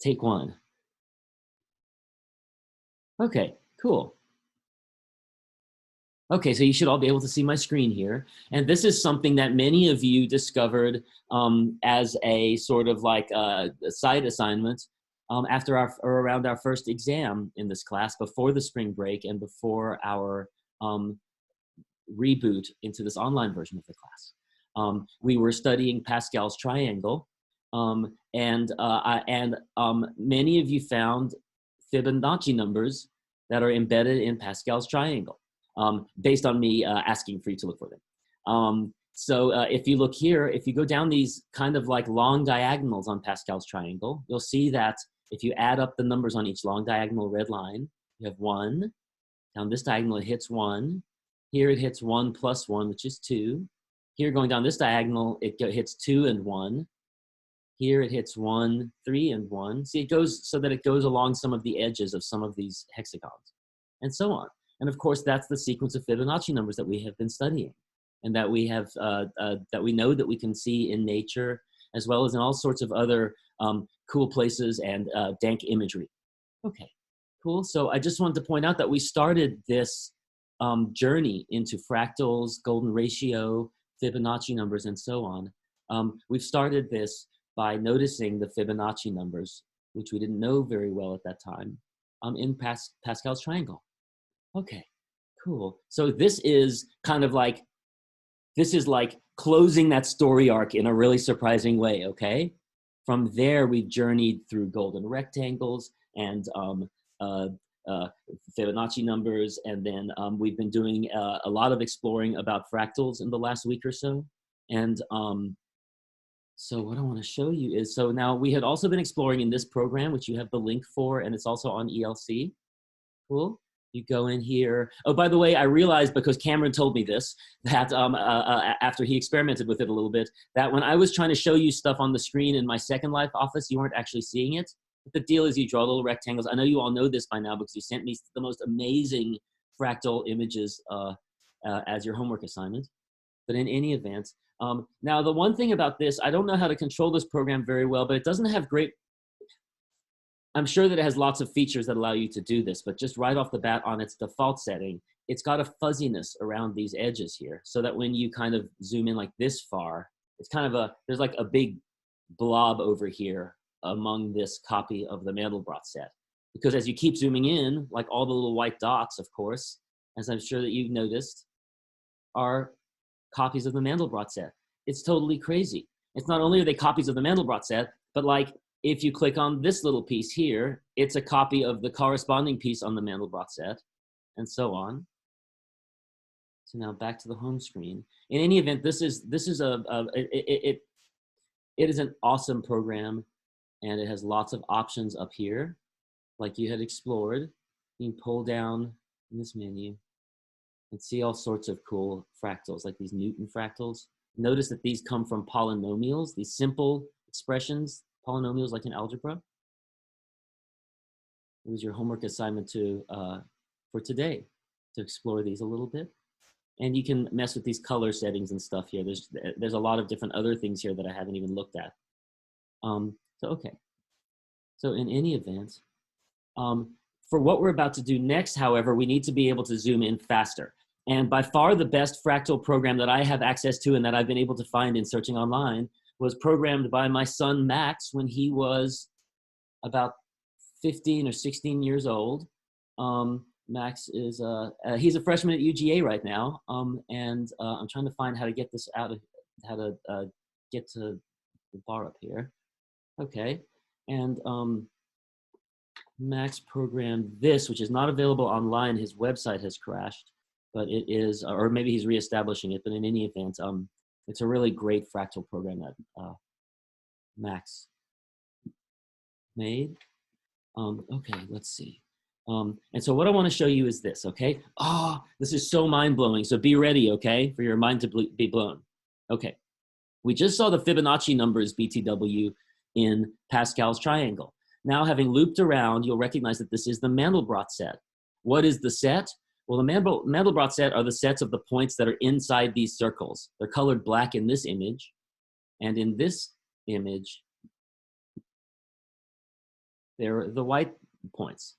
Take one. Okay, cool. Okay, so you should all be able to see my screen here. And this is something that many of you discovered as a sort of like a side assignment after our, or around our first exam in this class, before the spring break and before our reboot into this online version of the class. We were studying Pascal's triangle, and many of you found Fibonacci numbers that are embedded in Pascal's triangle, based on me asking for you to look for them. So if you look here, if you go down these kind of like long diagonals on Pascal's triangle, you'll see that if you add up the numbers on each long diagonal red line, you have 1. Down this diagonal, it hits 1. Here it hits 1 plus 1, which is 2. Here, going down this diagonal, it hits 2 and 1. Here it hits 1, 3, and 1. See, it goes so that it goes along some of the edges of some of these hexagons, and so on. And of course, that's the sequence of Fibonacci numbers that we have been studying, and that we have that we know that we can see in nature, as well as in all sorts of other cool places and dank imagery. Okay, cool. So I just wanted to point out that we started this journey into fractals, golden ratio, Fibonacci numbers, and so on. We've started this by noticing the Fibonacci numbers, which we didn't know very well at that time, in Pascal's triangle. Okay, cool. So this is kind of like, this is like closing that story arc in a really surprising way, okay? From there, we've journeyed through golden rectangles and Fibonacci numbers, and then we've been doing a lot of exploring about fractals in the last week or so. And so what I want to show you is, so now we had also been exploring in this program, which you have the link for, and it's also on ELC. Cool. You go in here. Oh, by the way, I realized, because Cameron told me this, that after he experimented with it a little bit, that when I was trying to show you stuff on the screen in my Second Life office, you weren't actually seeing it. But the deal is you draw little rectangles. I know you all know this by now because you sent me the most amazing fractal images as your homework assignment. But in any event, now the one thing about this, I don't know how to control this program very well, but it doesn't have great, I'm sure that it has lots of features that allow you to do this, but just right off the bat on its default setting, it's got a fuzziness around these edges here, so that when you kind of zoom in like this far, it's kind of there's like a big blob over here among this copy of the Mandelbrot set. Because as you keep zooming in, like all the little white dots, of course, as I'm sure that you've noticed, are copies of the Mandelbrot set. It's totally crazy. It's not only are they copies of the Mandelbrot set, but like if you click on this little piece here, it's a copy of the corresponding piece on the Mandelbrot set, and so on. So now back to the home screen. In any event, it is an awesome program, and it has lots of options up here, like you had explored. You can pull down in this menu and see all sorts of cool fractals, like these Newton fractals. Notice that these come from polynomials, these simple expressions, polynomials like in algebra. It was your homework assignment for today, to explore these a little bit. And you can mess with these color settings and stuff here. There's a lot of different other things here that I haven't even looked at. So, okay. So in any event, for what we're about to do next, however, we need to be able to zoom in faster. And by far the best fractal program that I have access to and that I've been able to find in searching online was programmed by my son Max when he was about 15 or 16 years old. Max is he's a freshman at UGA right now, and I'm trying to find how to get this out of how to get to the bar up here. Okay, and Max programmed this, which is not available online. His website has crashed, but it is, or maybe he's reestablishing it. But in any event, it's a really great fractal program that Max made. Okay, let's see. And so what I want to show you is this, okay? Oh, this is so mind-blowing. So be ready, okay, for your mind to be blown. Okay, we just saw the Fibonacci numbers BTW in Pascal's triangle. Now, having looped around, you'll recognize that this is the Mandelbrot set. What is the set? Well, the Mandelbrot set are the sets of the points that are inside these circles. They're colored black in this image, and in this image, They're the white points.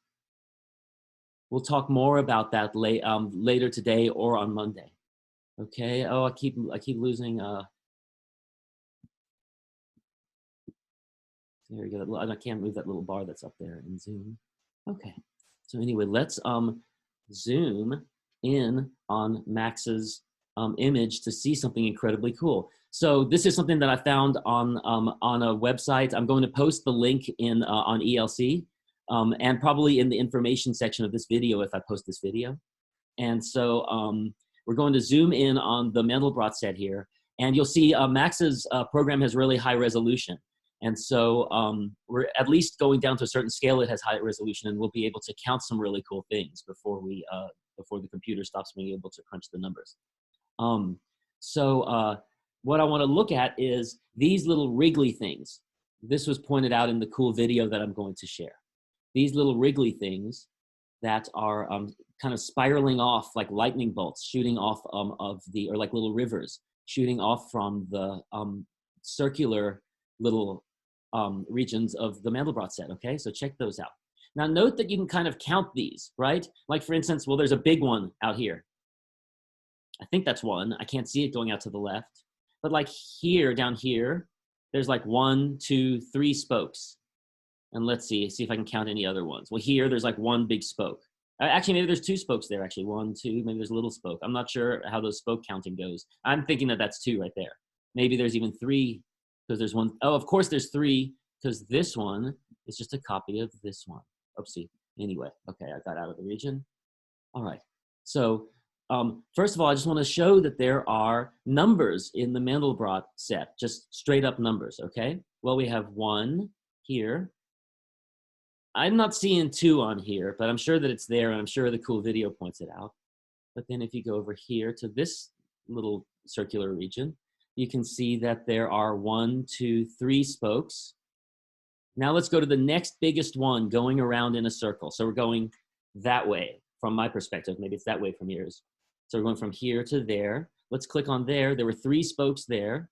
We'll talk more about that later today or on Monday. Okay. Oh, I keep losing. There you go. I can't move that little bar that's up there in Zoom. Okay. So anyway, let's zoom in on Max's image to see something incredibly cool. So this is something that I found on a website. I'm going to post the link in on ELC and probably in the information section of this video if I post this video. And so we're going to zoom in on the Mandelbrot set here, and you'll see Max's program has really high resolution. And so we're at least going down to a certain scale, it has high resolution, and we'll be able to count some really cool things before the computer stops being able to crunch the numbers. What I want to look at is these little wriggly things. This was pointed out in the cool video that I'm going to share. These little wriggly things that are kind of spiraling off like lightning bolts shooting off or like little rivers shooting off from the circular little regions of the Mandelbrot set, okay? So check those out. Now note that you can kind of count these, right? Like for instance, well, there's a big one out here. I think that's one. I can't see it going out to the left. But like here, down here, there's like 1, 2, 3 spokes. And let's see if I can count any other ones. Well, here, there's like one big spoke. Actually, maybe there's 2 spokes there, actually. 1, 2, maybe there's a little spoke. I'm not sure how those spoke counting goes. I'm thinking that that's 2 right there. Maybe there's even 3, because there's 1. Oh, of course there's 3, because this one is just a copy of this one. Oopsie. Anyway, okay, I got out of the region. All right. So first of all, I just want to show that there are numbers in the Mandelbrot set, just straight up numbers, okay? Well, we have 1 here. I'm not seeing 2 on here, but I'm sure that it's there, and I'm sure the cool video points it out. But then if you go over here to this little circular region, you can see that there are 1, 2, 3 spokes. Now let's go to the next biggest one going around in a circle. So we're going that way from my perspective. Maybe it's that way from yours. So we're going from here to there. Let's click on there. There were 3 spokes there.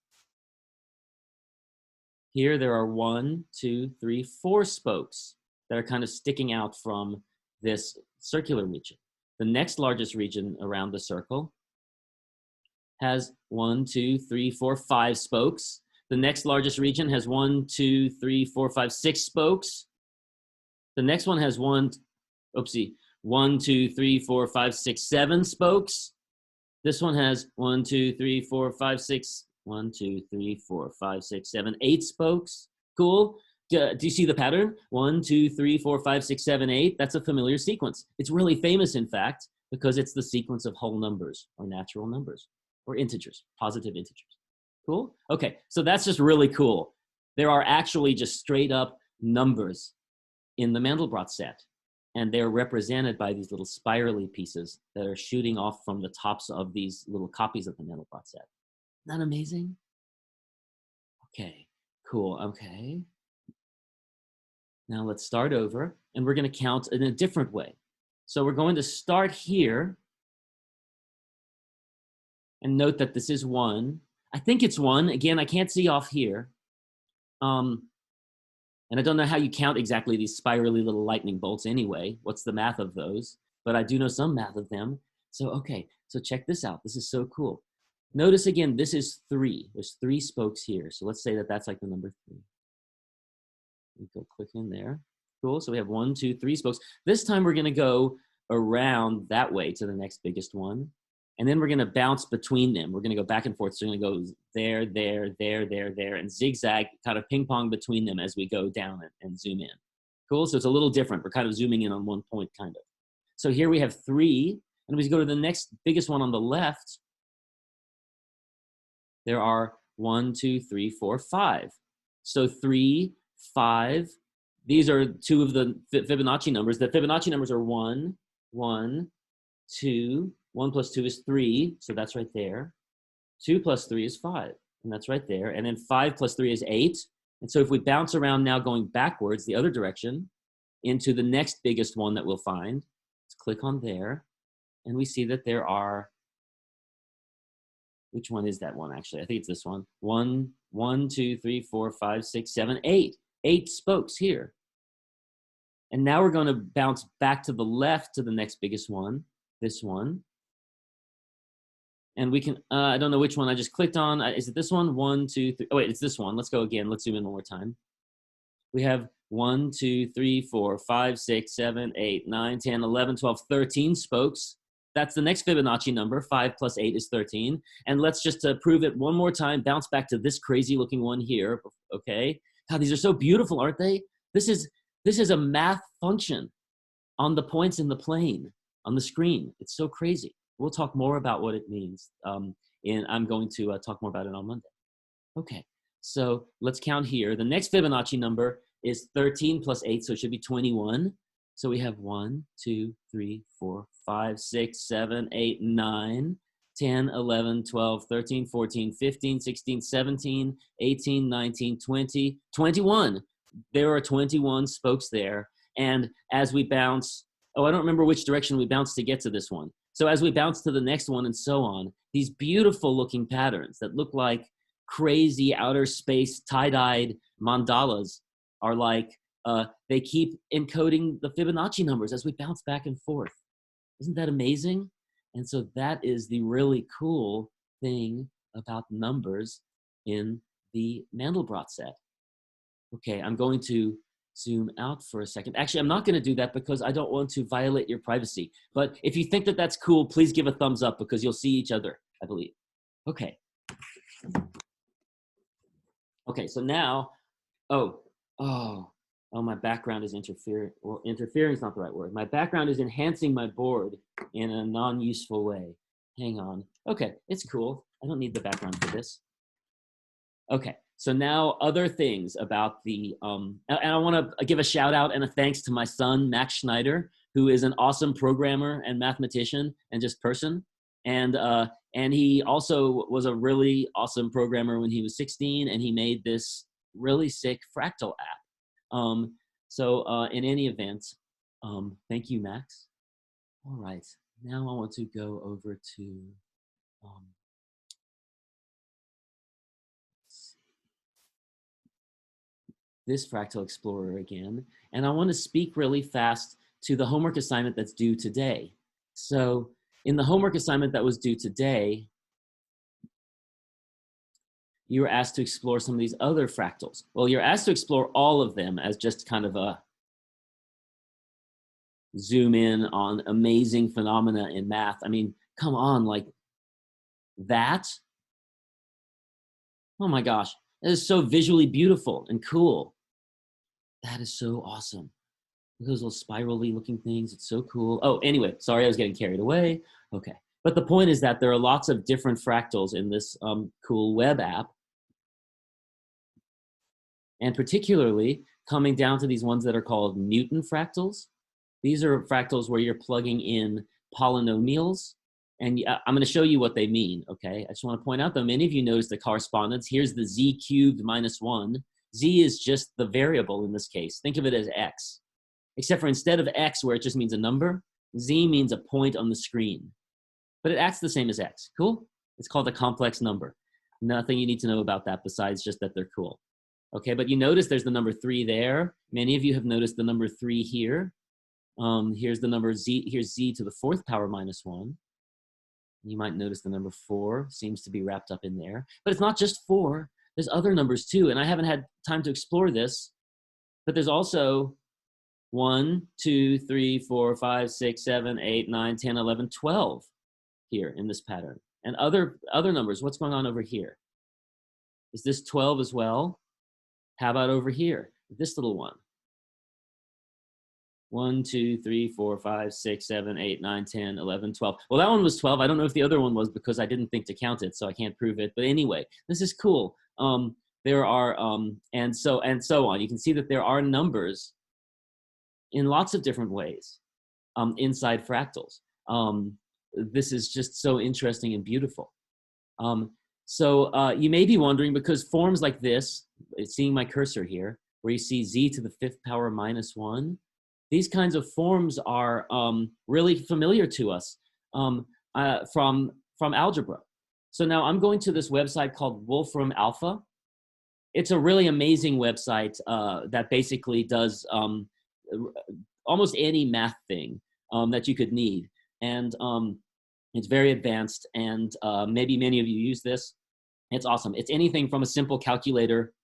Here there are 1, 2, 3, 4 spokes that are kind of sticking out from this circular region. The next largest region around the circle has 1, 2, 3, 4, 5 spokes. The next largest region has 1, 2, 3, 4, 5, 6 spokes. The next one has 1, 2, 3, 4, 5, 6, 7 spokes. This one has 1, 2, 3, 4, 5, 6, 1, 2, 3, 4, 5, 6, 7, 8 spokes. Cool. Do you see the pattern? 1, 2, 3, 4, 5, 6, 7, 8. That's a familiar sequence. It's really famous, in fact, because it's the sequence of whole numbers or natural numbers or integers, positive integers. Cool? Okay, so that's just really cool. There are actually just straight up numbers in the Mandelbrot set, and they're represented by these little spirally pieces that are shooting off from the tops of these little copies of the Mandelbrot set. Isn't that amazing? Okay, cool, okay. Now let's start over, and we're going to count in a different way. So we're going to start here, and note that this is 1. I think it's 1. Again, I can't see off here. And I don't know how you count exactly these spirally little lightning bolts anyway. What's the math of those? But I do know some math of them. So, okay, so check this out. This is so cool. Notice again, this is 3. There's 3 spokes here. So let's say that that's like the number 3. We go click in there. Cool, so we have 1, 2, 3 spokes. This time we're gonna go around that way to the next biggest one. And then we're gonna bounce between them. We're gonna go back and forth. So we're gonna go there, there, there, there, there, and zigzag, kind of ping pong between them as we go down and zoom in. Cool, so it's a little different. We're kind of zooming in on one point, kind of. So here we have 3, and we go to the next biggest one on the left. There are 1, 2, 3, 4, 5. So 3, 5. These are 2 of the Fibonacci numbers. The Fibonacci numbers are 1, 1, 2. 1 plus 2 is 3, so that's right there. 2 plus 3 is 5, and that's right there. And then 5 plus 3 is 8. And so if we bounce around now going backwards the other direction into the next biggest one that we'll find, let's click on there, and we see that there are, which one is that one actually? I think it's this one. 1, 2, 3, 4, 5, 6, 7, 8. 8 spokes here. And now we're going to bounce back to the left to the next biggest one, this one. And we can, I don't know which one I just clicked on. Is it this one? 1, 2, 3. Oh, wait, it's this one. Let's go again. Let's zoom in one more time. We have 1, 2, 3, 4, 5, 6, 7, 8, 9, 10, 11, 12, 13 spokes. That's the next Fibonacci number. 5 plus 8 is 13. And let's just prove it one more time, bounce back to this crazy looking one here, okay? God, these are so beautiful, aren't they? This is a math function on the points in the plane, on the screen. It's so crazy. We'll talk more about what it means, and I'm going to talk more about it on Monday. Okay, so let's count here. The next Fibonacci number is 13 plus 8, so it should be 21. So we have 1, 2, 3, 4, 5, 6, 7, 8, 9, 10, 11, 12, 13, 14, 15, 16, 17, 18, 19, 20, 21. There are 21 spokes there. And as we bounce, oh, I don't remember which direction we bounced to get to this one. So as we bounce to the next one and so on, these beautiful looking patterns that look like crazy outer space tie-dyed mandalas are like, they keep encoding the Fibonacci numbers as we bounce back and forth. Isn't that amazing? And so that is the really cool thing about numbers in the Mandelbrot set. Okay, I'm going to zoom out for a second. Actually, I'm not going to do that because I don't want to violate your privacy. But if you think that that's cool, please give a thumbs up because you'll see each other, I believe. Okay. Okay, so now, my background is interfering. Well, interfering is not the right word. My background is enhancing my board in a non-useful way. Hang on. Okay, it's cool. I don't need the background for this. Okay, so now other things about the, and I want to give a shout out and a thanks to my son, Max Schneider, who is an awesome programmer and mathematician and just person. And he also was a really awesome programmer when he was 16, and he made this really sick Fractal app. So in any event, thank you, Max. All right, now I want to go over to, this Fractal Explorer again, and I want to speak really fast to the homework assignment that's due today. So in the homework assignment that was due today, you were asked to explore some of these other fractals. Well, you're asked to explore all of them as just kind of a zoom in on amazing phenomena in math. I mean, come on, like that? Oh my gosh, that is so visually beautiful and cool. That is so awesome. Those little spirally looking things, it's so cool. Oh, anyway, sorry, I was getting carried away. Okay, but the point is that there are lots of different fractals in this cool web app. And particularly coming down to these ones that are called Newton fractals. These are fractals where you're plugging in polynomials. And I'm going to show you what they mean, okay? I just want to point out that many of you noticed the correspondence. Here's the z cubed minus 1. Z is just the variable in this case. Think of it as x. Except for instead of x, where it just means a number, z means a point on the screen. But it acts the same as x. Cool? It's called a complex number. Nothing you need to know about that besides just that they're cool. Okay, but you notice there's the number 3 there. Many of you have noticed the number 3 here. Here's the number z, here's z to the 4th power minus 1. You might notice the number 4 seems to be wrapped up in there. But it's not just 4. There's other numbers too, and I haven't had time to explore this. But there's also 1, 2, 3, 4, 5, 6, 7, 8, 9, 10, 11, 12 here in this pattern. And other numbers, what's going on over here? Is this 12 as well? How about over here, this little one? 1, 2, 3, 4, 5, 6, 7, 8, 9, 10, 11, 12. Well, that one was 12. I don't know if the other one was because I didn't think to count it, so I can't prove it. But anyway, this is cool. There are, and so on. You can see that there are numbers in lots of different ways inside fractals. This is just so interesting and beautiful. So you may be wondering, because forms like this, seeing my cursor here, where you see z to the 5th power minus 1, these kinds of forms are really familiar to us from algebra. So now I'm going to this website called Wolfram Alpha. It's a really amazing website that basically does almost any math thing that you could need. And it's very advanced, and maybe many of you use this. It's awesome. It's anything from a simple calculator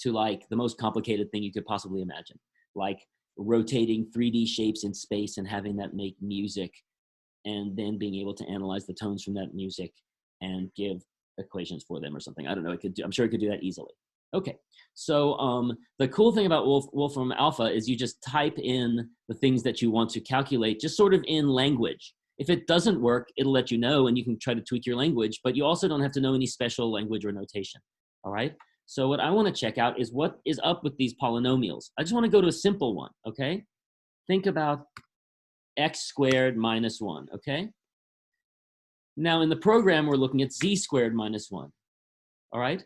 to like the most complicated thing you could possibly imagine, like rotating 3D shapes in space and having that make music, and then being able to analyze the tones from that music and give equations for them or something. I don't know. I'm sure it could do that easily. Okay, so the cool thing about Wolfram Alpha is you just type in the things that you want to calculate, just sort of in language. If it doesn't work, it'll let you know, and you can try to tweak your language, but you also don't have to know any special language or notation, all right? So what I want to check out is what is up with these polynomials. I just want to go to a simple one, okay? Think about x squared minus 1, okay? Now in the program, we're looking at z squared minus 1, all right?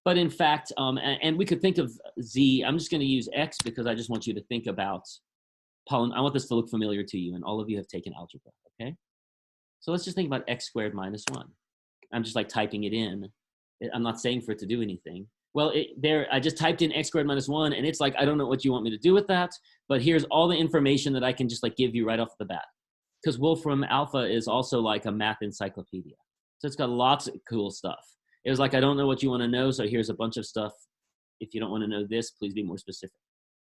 But in fact, and we could think of z, I'm just going to use x because I just want you to think about, I want this to look familiar to you, and all of you have taken algebra, okay? So let's just think about x squared minus 1. I'm just like typing it in. I'm not saying for it to do anything. Well, I just typed in x squared minus 1, and it's like, I don't know what you want me to do with that, but here's all the information that I can just like give you right off the bat. Because Wolfram Alpha is also like a math encyclopedia. So it's got lots of cool stuff. It was like, I don't know what you want to know, so here's a bunch of stuff. If you don't want to know this, please be more specific.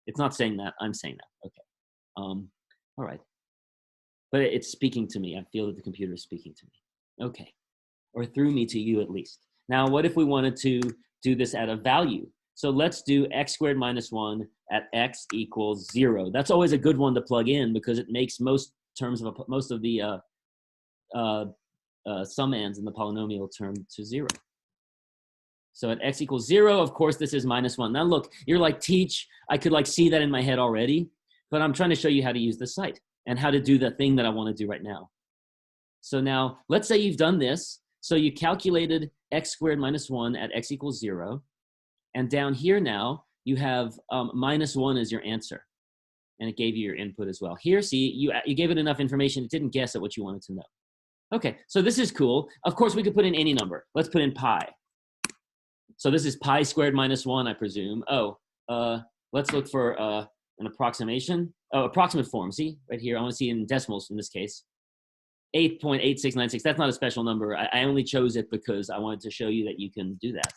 It's not saying that, I'm saying that, okay. All right. But it's speaking to me. I feel that the computer is speaking to me. Okay. Or through me to you at least. Now, what if we wanted to do this at a value? So let's do x squared minus 1 at x equals 0. That's always a good one to plug in because it makes most of the summands in the polynomial term to 0. So at x equals 0, of course, this is minus 1. Now look, you're like, teach, I could like see that in my head already, but I'm trying to show you how to use the site and how to do the thing that I want to do right now. So now, let's say you've done this. So you calculated x squared minus 1 at x equals 0. And down here now, you have minus 1 as your answer. And it gave you your input as well. Here, see, you gave it enough information, it didn't guess at what you wanted to know. Okay, so this is cool. Of course, we could put in any number. Let's put in pi. So this is pi squared minus 1, I presume. Oh, let's look for an approximation. Oh, approximate form, see, right here. I want to see in decimals in this case. 8.8696, that's not a special number. I only chose it because I wanted to show you that you can do that.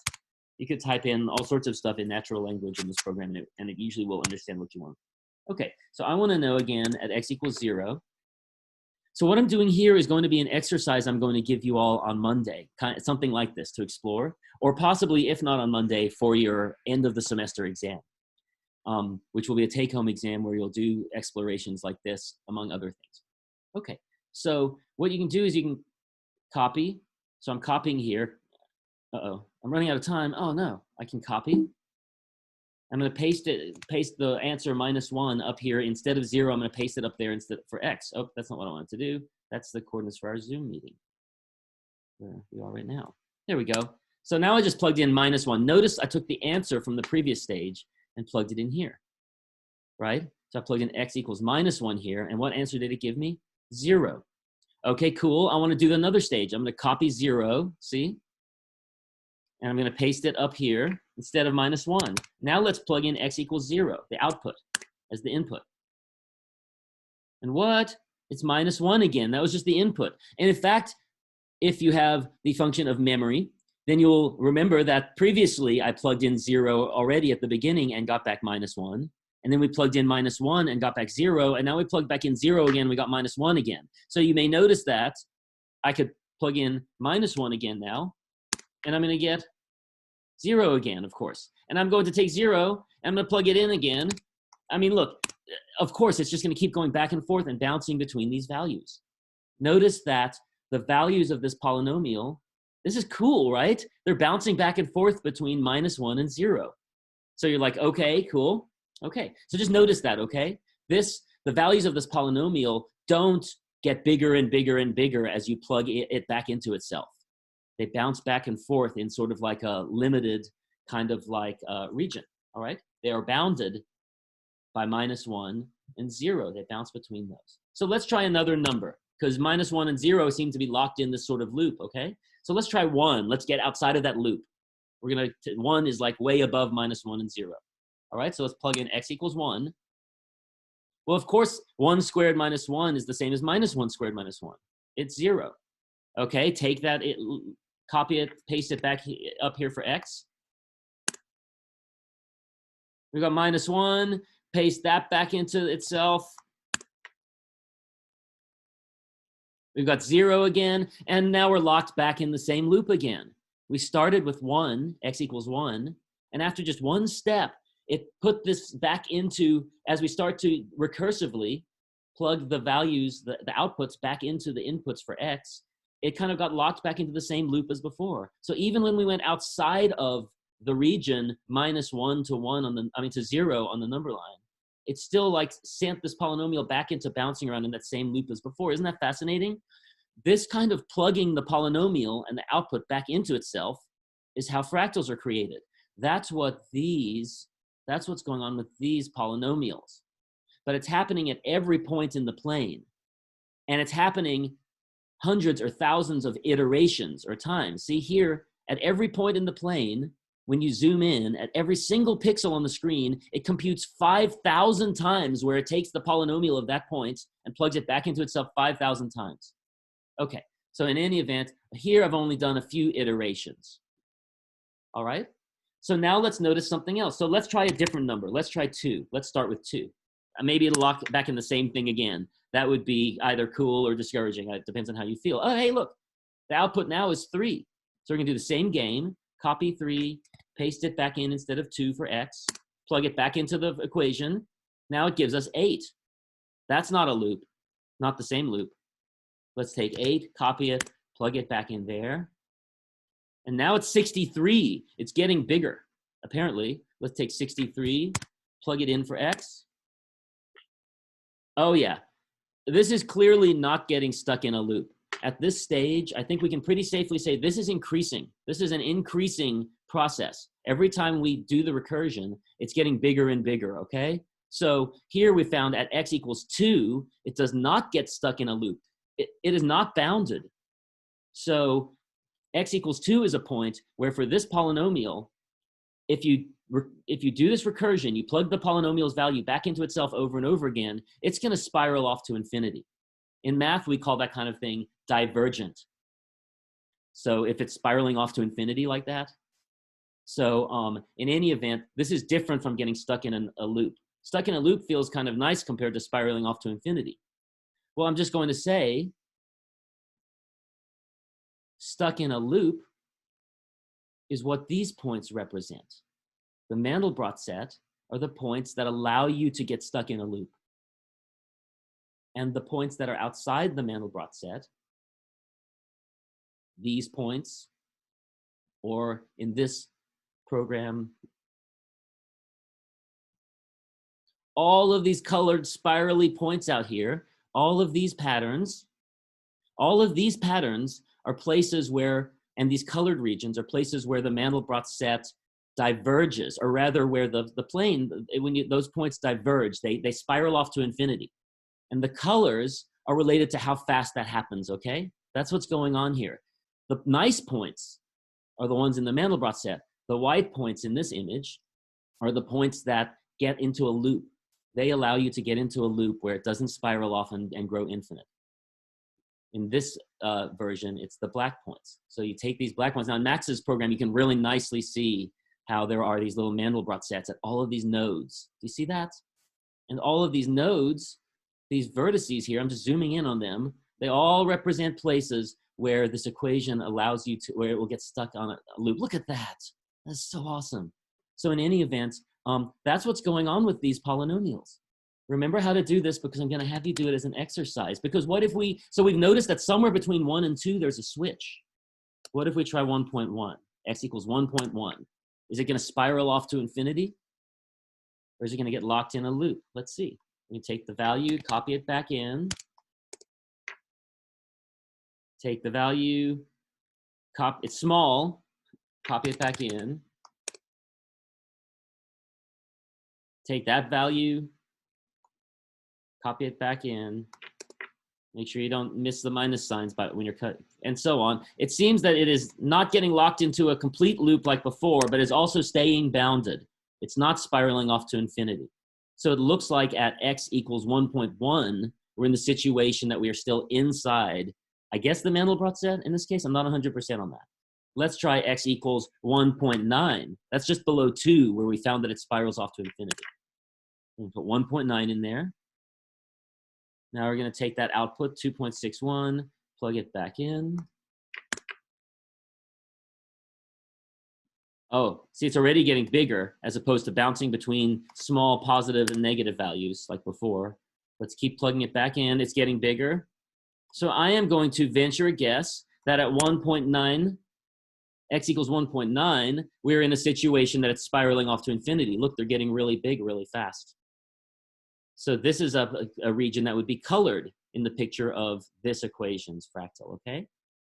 You could type in all sorts of stuff in natural language in this program, and it usually will understand what you want. Okay, so I want to know again at x equals 0. So what I'm doing here is going to be an exercise I'm going to give you all on Monday, something like this to explore, or possibly, if not on Monday, for your end of the semester exam, which will be a take-home exam where you'll do explorations like this, among other things. Okay, so what you can do is you can copy. So I'm copying here. Uh-oh, I'm running out of time. Oh no, I can copy. I'm going to paste the answer minus 1 up here. Instead of 0, I'm going to paste it up there instead for x. Oh, that's not what I wanted to do. That's the coordinates for our Zoom meeting. Where we are right now. There we go. So now I just plugged in minus 1. Notice I took the answer from the previous stage and plugged it in here, right? So I plugged in x equals minus 1 here. And what answer did it give me? 0. Okay, cool. I want to do another stage. I'm going to copy 0, see? And I'm going to paste it up here instead of minus 1. Now let's plug in x equals 0, the output, as the input. And what? It's minus 1 again. That was just the input. And in fact, if you have the function of memory, then you'll remember that previously I plugged in 0 already at the beginning and got back minus 1. And then we plugged in minus 1 and got back 0. And now we plugged back in 0 again, we got minus 1 again. So you may notice that I could plug in minus 1 again now. And I'm going to get 0 again, of course. And I'm going to take 0, and I'm going to plug it in again. I mean, look, of course, it's just going to keep going back and forth and bouncing between these values. Notice that the values of this polynomial, this is cool, right? They're bouncing back and forth between minus 1 and 0. So you're like, okay, cool. Okay, so just notice that, okay? The values of this polynomial don't get bigger and bigger and bigger as you plug it back into itself. They bounce back and forth in sort of like a limited kind of like region, all right? They are bounded by minus 1 and 0. They bounce between those. So let's try another number because minus 1 and 0 seem to be locked in this sort of loop, okay? So let's try 1. Let's get outside of that loop. 1 is like way above minus 1 and 0. All right, so let's plug in x equals 1. Well, of course, 1 squared minus 1 is the same as minus 1 squared minus 1. It's 0. Okay, take that, copy it, paste it back up here for x. We got minus 1, paste that back into itself. We've got 0 again, and now we're locked back in the same loop again. We started with 1, x equals 1, and after just one step, it put this back into, as we start to recursively plug the values, the outputs back into the inputs for x, it kind of got locked back into the same loop as before. So even when we went outside of the region minus 1 to 1 on the, to 0 on the number line, it still like sent this polynomial back into bouncing around in that same loop as before. Isn't that fascinating? This kind of plugging the polynomial and the output back into itself is how fractals are created. That's what's going on with these polynomials. But it's happening at every point in the plane. And it's happening hundreds or thousands of iterations or times. See here, at every point in the plane, when you zoom in, at every single pixel on the screen, it computes 5,000 times where it takes the polynomial of that point and plugs it back into itself 5,000 times. Okay, so in any event, here I've only done a few iterations. All right, so now let's notice something else. So let's try a different number. Let's try 2. Let's start with 2. Maybe it'll lock back in the same thing again. That would be either cool or discouraging. It depends on how you feel. Oh, hey, look, the output now is 3. So we're gonna do the same game, copy 3, paste it back in instead of 2 for x, plug it back into the equation. Now it gives us 8. That's not a loop, not the same loop. Let's take 8, copy it, plug it back in there. And now it's 63. It's getting bigger, apparently. Let's take 63, plug it in for x. Oh yeah, this is clearly not getting stuck in a loop. At this stage, I think we can pretty safely say this is increasing. This is an increasing process. Every time we do the recursion, it's getting bigger and bigger, okay? So here we found at x equals 2, it does not get stuck in a loop. It is not bounded. So x equals 2 is a point where for this polynomial, if you do this recursion, you plug the polynomial's value back into itself over and over again, it's going to spiral off to infinity. In math, we call that kind of thing divergent. So if it's spiraling off to infinity like that. So in any event, this is different from getting stuck in a loop. Stuck in a loop feels kind of nice compared to spiraling off to infinity. Well, I'm just going to say stuck in a loop is what these points represent. The Mandelbrot set are the points that allow you to get stuck in a loop. And the points that are outside the Mandelbrot set, these points, or in this program, all of these colored spirally points out here, all of these patterns are places where, and these colored regions are places where the Mandelbrot set diverges, or rather where the plane, when those points diverge, they spiral off to infinity. And the colors are related to how fast that happens, okay? That's what's going on here. The nice points are the ones in the Mandelbrot set. The white points in this image are the points that get into a loop. They allow you to get into a loop where it doesn't spiral off and grow infinite. In this version, it's the black points. So you take these black points. Now in Max's program, you can really nicely see how there are these little Mandelbrot sets at all of these nodes. Do you see that? And all of these nodes, these vertices here, I'm just zooming in on them, they all represent places where this equation allows you to, where it will get stuck on a loop. Look at that. That's so awesome. So in any event, that's what's going on with these polynomials. Remember how to do this, because I'm going to have you do it as an exercise. Because what if so we've noticed that somewhere between 1 and 2, there's a switch. What if we try 1.1? X equals 1.1. Is it going to spiral off to infinity? Or is it going to get locked in a loop? Let's see. We take the value, copy it back in. Take the value, it's small, copy it back in. Take that value, copy it back in. Make sure you don't miss the minus signs when you're cut, and so on. It seems that it is not getting locked into a complete loop like before, but is also staying bounded. It's not spiraling off to infinity. So it looks like at x equals 1.1, we're in the situation that we are still inside, I guess, the Mandelbrot set in this case. I'm not 100% on that. Let's try x equals 1.9. That's just below 2, where we found that it spirals off to infinity. We'll put 1.9 in there. Now we're going to take that output, 2.61, plug it back in. Oh, see, it's already getting bigger as opposed to bouncing between small positive and negative values like before. Let's keep plugging it back in. It's getting bigger. So I am going to venture a guess that at 1.9, x equals 1.9, we're in a situation that it's spiraling off to infinity. Look, they're getting really big really fast. So this is a region that would be colored in the picture of this equation's fractal, okay?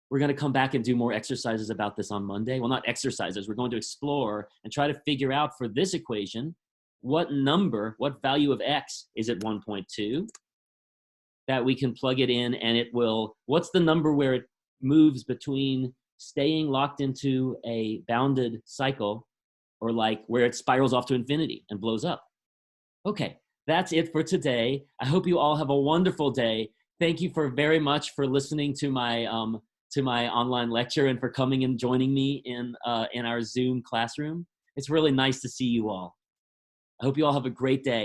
We're going to come back and do more exercises about this on Monday. Well, not exercises. We're going to explore and try to figure out for this equation, what number, what value of x is at 1.2 that we can plug it in and it will, what's the number where it moves between staying locked into a bounded cycle or like where it spirals off to infinity and blows up. Okay, that's it for today. I hope you all have a wonderful day. Thank you very much for listening to my online lecture and for coming and joining me in our Zoom classroom. It's really nice to see you all. I hope you all have a great day.